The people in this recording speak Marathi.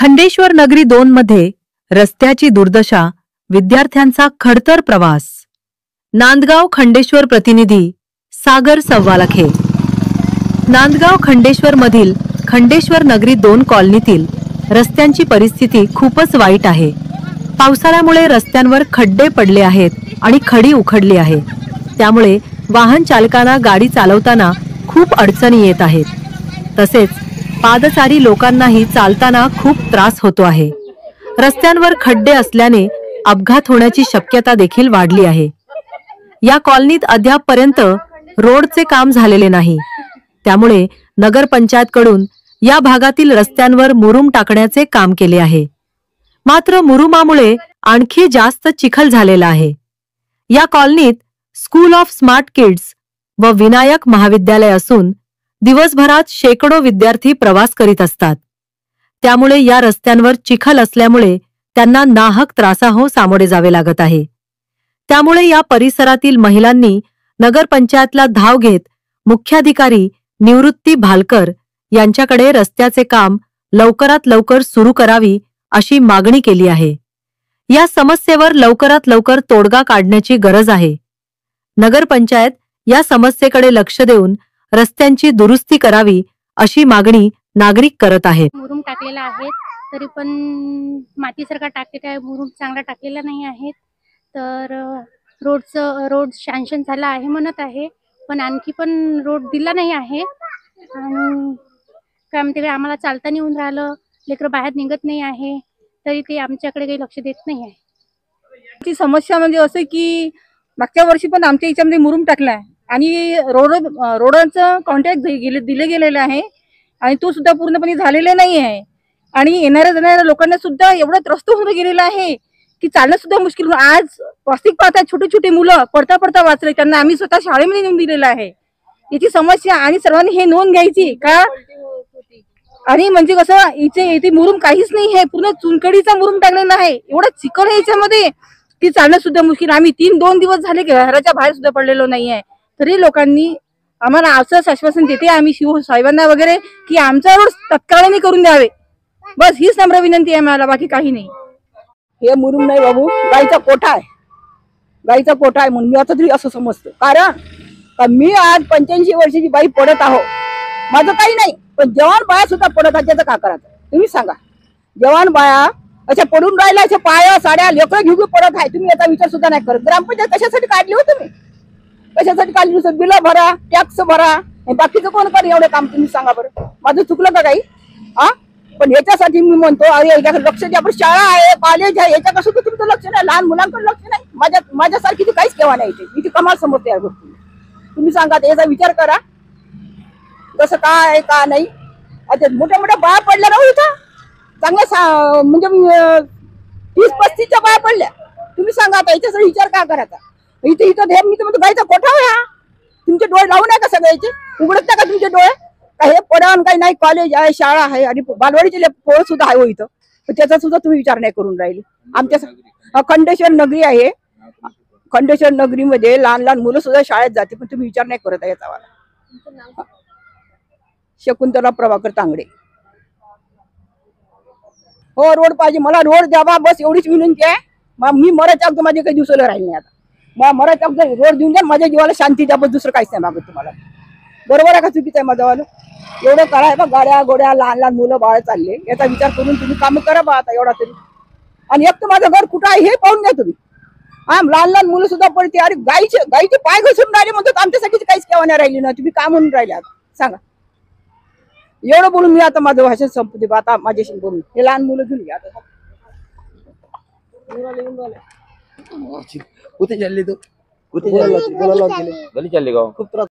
खंडेश्वर नगरी 2 मध्ये रस्त्याची दुर्दशा, विद्यार्थ्यांचा खडतर प्रवास। नांदगाव खंडेश्वर प्रतिनिधी सागर सव्वालाखे। नांदगाव खंडेश्वर मधील खंडेश्वर नगरी 2 कॉलनीतील रस्त्यांची परिस्थिती खूपच वाईट आहे। पावसाळ्यामुळे रस्त्यांवर खड्डे पडले आहेत आणि खडी उखडली आहे, त्यामुळे वाहन चालकांना गाडी चालवताना खूप अडचणी येत आहेत। तसेच पादचारी लोकांनाही चालताना खूप त्रास होतो आहे। रस्त्यांवर खड्डे असल्याने अपघात होण्याची शक्यता देखील वाढली आहे। या कॉलनीत अद्यापपर्यंत रोडचे काम झालेले नाही, त्यामुळे नगर पंचायतकडून या भागातील रस्त्यांवर मुरुम टाकण्याचे काम केले आहे। मात्र मुरुमामुळे आणखी जास्त चिखल झालेला आहे। या कॉलनीत स्कूल ऑफ स्मार्ट किड्स व विनायक महाविद्यालय असून दिवसभरात शेकडो विद्यार्थी प्रवास करीत असतात, त्यामुळे या रस्त्यांवर चिखल असल्यामुळे त्यांना नाहक त्रासाहो सामोरे जावे लागत आहे। त्यामुळे या परिसरातील महिलांनी नगर पंचायतला धाव घेत मुख्याधिकारी निवृत्ती भालकर यांच्याकडे रस्त्याचे काम लवकरात लवकर सुरू करावी अशी मागणी केली आहे। या समस्येवर लवकरात लवकर तोडगा काढण्याची गरज आहे। नगर पंचायत या समस्येकडे लक्ष देऊन रस्त्यांची दुरुस्ती करावी अशी मागणी नागरिक करत आहेत। मुरुम टाकलेला आहे तरी पण मातीसारखा टाकले काय मुरुम चांगला टाकलेला नाही आहे, तर रोड सँक्शन झाला आहे म्हणत आहे, पण आणखी पण रोड दिला नाही आहे। आणि काय म्हणते आम्हाला चालता नाही येऊन राहिलं, लेकरं बाहेर निघत नाही आहे, तरी ते आमच्याकडे काही लक्ष देत नाही आहे। ती समस्या म्हणजे असं की मागच्या वर्षी पण आमच्या याच्यामध्ये मुरुम टाकलाय आणि रोडाचं कॉन्ट्रॅक्ट दिले गेलेलं आहे आणि तो सुद्धा पूर्णपणे झालेला नाही आहे। आणि येणाऱ्या जाणाऱ्या लोकांना सुद्धा एवढं त्रस्त होऊन गेलेलं आहे की चालणं सुद्धा मुश्किल। आज वास्तविक पाहता छोटे छोटे मुलं पडता वाचले, त्यांना आम्ही स्वतः शाळेमध्ये नेऊन दिलेलं आहे। याची समस्या आणि सर्वांनी हे नोंद घ्यायची का। आणि म्हणजे कसं इथे मुरुम काहीच नाही आहे, पूर्ण चुनकडीचा मुरुम टाकलेला आहे। एवढा चिखल आहे याच्यामध्ये की चालणं सुद्धा मुश्किल। आम्ही 2 दिवस झाले घराच्या बाहेर सुद्धा पडलेलो नाही आहे, तरी लोकांनी आम्हाला असंच आश्वासन देते आम्ही साहेबांना वगैरे की आमचा रोड तत्काळाने करून द्यावे, बस हीच नम्र विनंती आहे मला, बाकी काही नाही। हे मुरुम नाही बाबू, गाईचा कोठा आहे, गाईचा कोठा आहे म्हणून मी आता तरी असं समजतो। कारण मी आज 85 वर्षाची बाई पडत आहो, माझं काही नाही, पण जवान बाया सुद्धा पडत आहेत, त्याचं का करायचं तुम्ही सांगा। जवान बाया अशा पडून राहिल्या, अशा पाया साड्या लेकरं घेऊन पडत आहे, तुम्ही याचा विचार सुद्धा नाही करत। ग्रामपंचायत कशासाठी काढली हो तुम्ही, कशासाठी काढली? बिलं भरा, टॅक्स भरा, बाकीचं कोण कर एवढे काम तुम्ही सांगा बरं। माझं चुकलं का काही? पण याच्यासाठी मी म्हणतो अरे याच्याकडे लक्ष द्या। पण शाळा आहे, कॉलेज आहे, याच्याकडे सुद्धा तुमचं लक्ष नाही, लहान मुलांकडे लक्ष नाही। माझ्यासारखी ती काहीच केव्हा नाही, इथे कमाल समजते या गोष्टी। तुम्ही सांगा याचा विचार करा, कसं काय आहे का नाही। आता मोठ्या मोठ्या बाया पडल्या ना इथं, चांगल्या म्हणजे 30-35च्या बाया पडल्या, तुम्ही सांगा आता याच्यासाठी विचार का करायचा। इथं मी तर गायचा कोठा आहे, तुमचे डोळे लावून आहे का सगळ्याचे, उघडत का तुमचे डोळे? हे पडण काही नाही, कॉलेज आहे, शाळा आहे आणि बालवाडीचे पोरं सुद्धा आहे इथं, पण त्याचा सुद्धा तुम्ही विचार नाही करून राहिले। आमच्या खंडेश्वर नगरी आहे, खंडेश्वर नगरीमध्ये लहान लहान मुलं सुद्धा शाळेत जाते, पण तुम्ही विचार नाही करत आहे याचा वाला। शकुंतला प्रभाकर तांगडे। हो रोड पाहिजे मला, रोड द्यावा बस एवढीच विनंती आहे। मी मरायच्या अगोदर माझे काही दिवसाला राहिले नाही, आता मरायच्या अगोदर रोड देऊन द्या, माझ्या जीवाला शांती द्या, बस दुसरं काहीच नाही मागत तुम्हाला। बरोबर आहे का चुकीचं आहे माझं वालं? एवढं करा बा, गाड्या गोड्या लहान लहान मुलं बाळ चालले, याचा विचार करून तुम्ही काम करा बा आता एवढा तरी। आणि एक तर माझं घर कुठं आहे हे पाहून घ्या तुम्ही। लहान लहान मुलं सुद्धा पडते, अरे गाईचे पाय घसरून राहिले म्हणतात, आमच्यासाठी काहीच केव्हा नाही राहिली ना, तुम्ही काय म्हणून राहिले आता सांगा। एवढं बोलून मी आता माझं भाषण संपते, आता माझ्याशी बोलून हे लहान मुलं घेऊन घ्या आता। कुठे चालली तू? कुठे चालली? गली चालली का? खूप त्रास